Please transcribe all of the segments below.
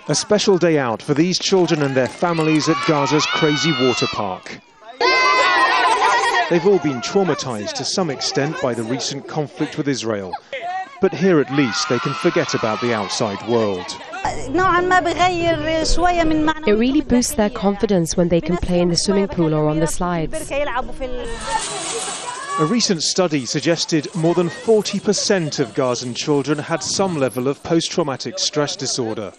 A special day out for these children and their families at Gaza's crazy water park. They've all been traumatized to some extent by the recent conflict with Israel. But here at least they can forget about the outside world. It really boosts their confidence when they can play in the swimming pool or on the slides. A recent study suggested more than 40% of Gazan children had some level of post-traumatic stress disorder.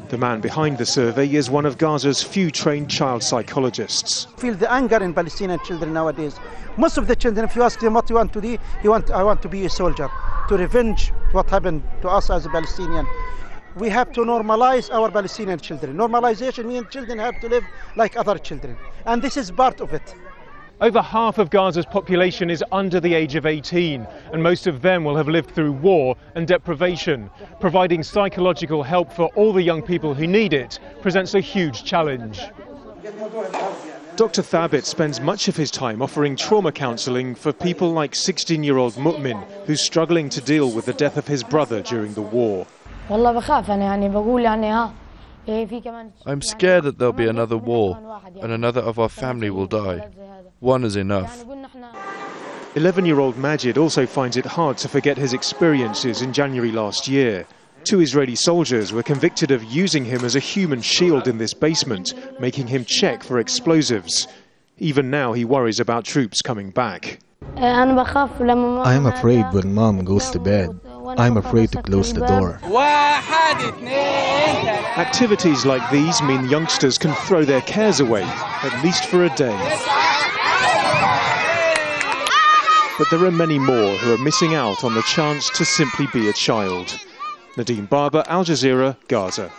The man behind the survey is one of Gaza's few trained child psychologists. I feel the anger in Palestinian children nowadays. Most of the children, if you ask them what you want to do, I want to be a soldier, to revenge what happened to us as a Palestinian. We have to normalize our Palestinian children. Normalization means children have to live like other children, and this is part of it. Over half of Gaza's population is under the age of 18, and most of them will have lived through war and deprivation. Providing psychological help for all the young people who need it presents a huge challenge. Dr. Thabit spends much of his time offering trauma counselling for people like 16-year-old Mu'min, who's struggling to deal with the death of his brother during the war. I'm scared that there'll be another war, and another of our family will die. One is enough. 11-year-old Majid also finds it hard to forget his experiences in January last year. 2 Israeli soldiers were convicted of using him as a human shield in this basement, making him check for explosives. Even now he worries about troops coming back. I'm afraid when Mom goes to bed. I'm afraid to close the door. Activities like these mean youngsters can throw their cares away, at least for a day. But there are many more who are missing out on the chance to simply be a child. Nadim, Al Jazeera, Gaza.